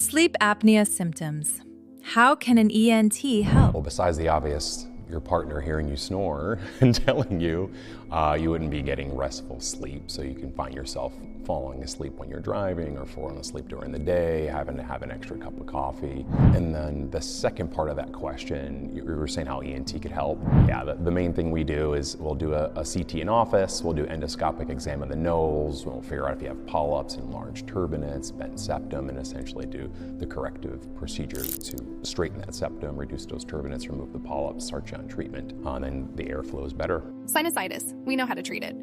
Sleep apnea symptoms. How can an ENT help? Well, besides the obvious, your partner hearing you snore and telling you you wouldn't be getting restful sleep, so you can find yourself falling asleep when you're driving or falling asleep during the day, having to have an extra cup of coffee. And then the second part of that question, you were saying how ENT could help. Yeah, the main thing we do is we'll do a CT in office, we'll do endoscopic exam of the nose, we'll figure out if you have polyps and large turbinates, bent septum, and essentially do the corrective procedure to straighten that septum, reduce those turbinates, remove the polyps, start you on treatment, and then the airflow is better. Sinusitis, we know how to treat it.